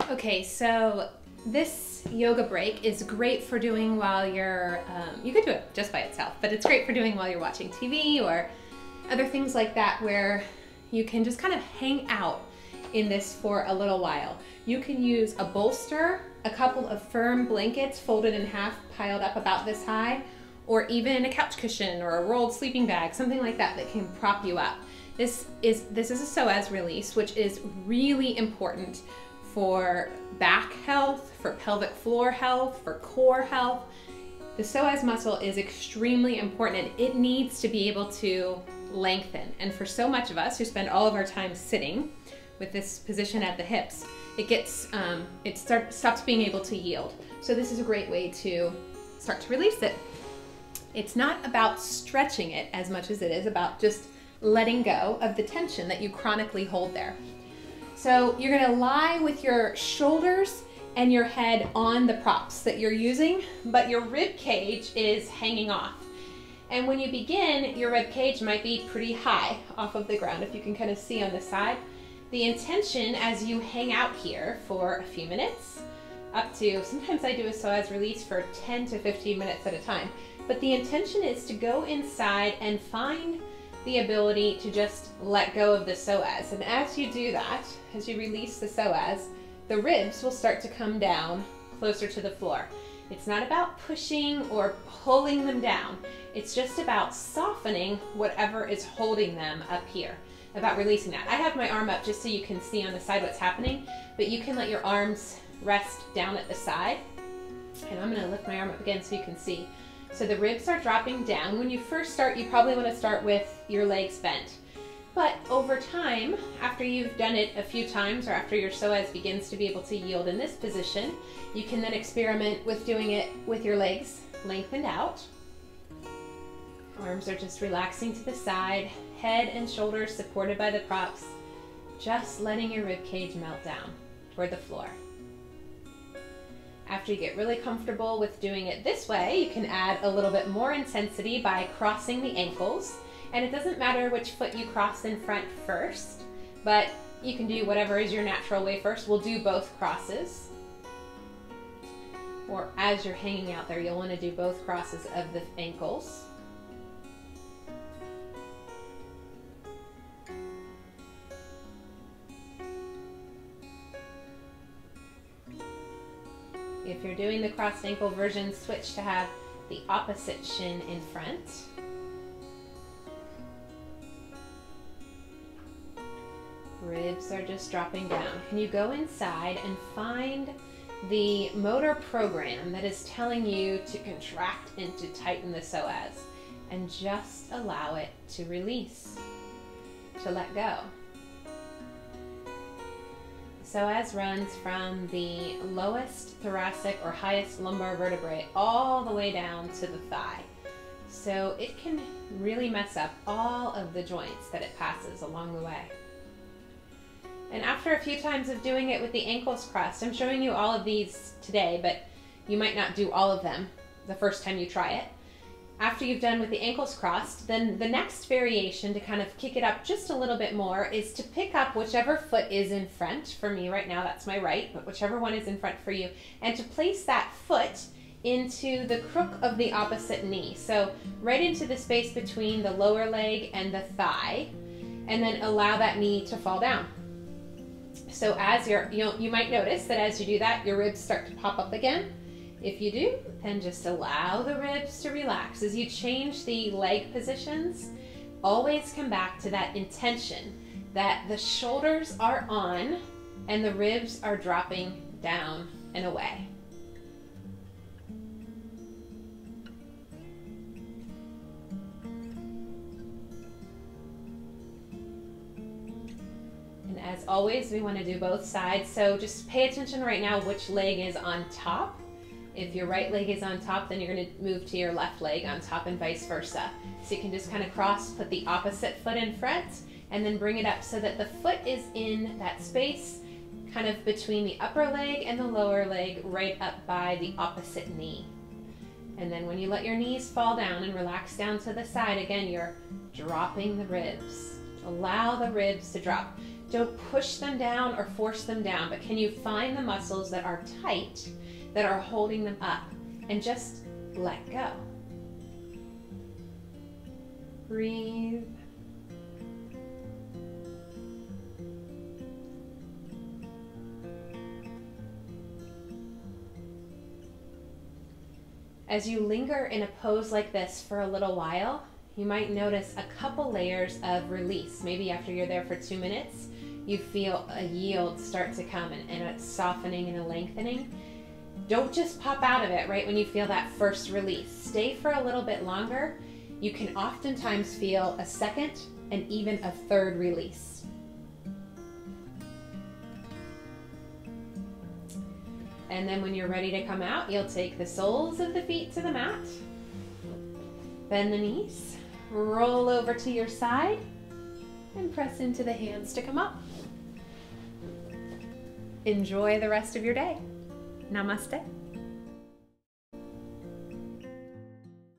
Okay, so this yoga break is great for doing while you're, you could do it just by itself, but it's great for doing while you're watching TV or other things like that where you can just kind of hang out in this for a little while. You can use a bolster, a couple of firm blankets folded in half, piled up about this high, or even a couch cushion or a rolled sleeping bag, something like that that can prop you up. This is a psoas release, which is really important for back health, for pelvic floor health, for core health. The psoas muscle is extremely important and it needs to be able to lengthen. And for so much of us who spend all of our time sitting with this position at the hips, it stops being able to yield. So this is a great way to start to release it. It's not about stretching it as much as it is about just letting go of the tension that you chronically hold there. So you're gonna lie with your shoulders and your head on the props that you're using, but your rib cage is hanging off. And when you begin, your rib cage might be pretty high off of the ground, if you can kind of see on the side. The intention as you hang out here for a few minutes, up to, sometimes I do a psoas release for 10 to 15 minutes at a time, but the intention is to go inside and find the ability to just let go of the psoas. And as you do that, as you release the psoas, the ribs will start to come down closer to the floor. It's not about pushing or pulling them down. It's just about softening whatever is holding them up here, about releasing that. I have my arm up just so you can see on the side what's happening, but you can let your arms rest down at the side. And I'm gonna lift my arm up again so you can see. So the ribs are dropping down. When you first start, you probably want to start with your legs bent. But over time, after you've done it a few times or after your psoas begins to be able to yield in this position, you can then experiment with doing it with your legs lengthened out. Arms are just relaxing to the side, head and shoulders supported by the props, just letting your rib cage melt down toward the floor. After you get really comfortable with doing it this way, you can add a little bit more intensity by crossing the ankles. And it doesn't matter which foot you cross in front first, but you can do whatever is your natural way first. We'll do both crosses. Or as you're hanging out there, you'll want to do both crosses of the ankles. If you're doing the crossed ankle version, switch to have the opposite shin in front. Ribs are just dropping down. Can you go inside and find the motor program that is telling you to contract and to tighten the psoas, and just allow it to release, to let go. Psoas runs from the lowest thoracic or highest lumbar vertebrae all the way down to the thigh. So it can really mess up all of the joints that it passes along the way. And after a few times of doing it with the ankles crossed, I'm showing you all of these today, but you might not do all of them the first time you try it. After you've done with the ankles crossed, then the next variation to kind of kick it up just a little bit more is to pick up whichever foot is in front. For me right now, that's my right, but whichever one is in front for you, and to place that foot into the crook of the opposite knee. So right into the space between the lower leg and the thigh, and then allow that knee to fall down. So as you might notice that as you do that, your ribs start to pop up again. If you do, then just allow the ribs to relax. As you change the leg positions, always come back to that intention that the shoulders are on and the ribs are dropping down and away. And as always, we want to do both sides. So just pay attention right now which leg is on top. If your right leg is on top, then you're going to move to your left leg on top and vice versa. So you can just kind of cross, put the opposite foot in front, and then bring it up so that the foot is in that space kind of between the upper leg and the lower leg, right up by the opposite knee. And then when you let your knees fall down and relax down to the side, again, you're dropping the ribs. Allow the ribs to drop. Don't push them down or force them down, but can you find the muscles that are tight, that are holding them up, and just let go. Breathe. As you linger in a pose like this for a little while, you might notice a couple layers of release. Maybe after you're there for 2 minutes, you feel a yield start to come and a softening and a lengthening. Don't just pop out of it right when you feel that first release. Stay for a little bit longer. You can oftentimes feel a second and even a third release. And then when you're ready to come out, you'll take the soles of the feet to the mat. Bend the knees, roll over to your side, and press into the hands to come up. Enjoy the rest of your day. Namaste.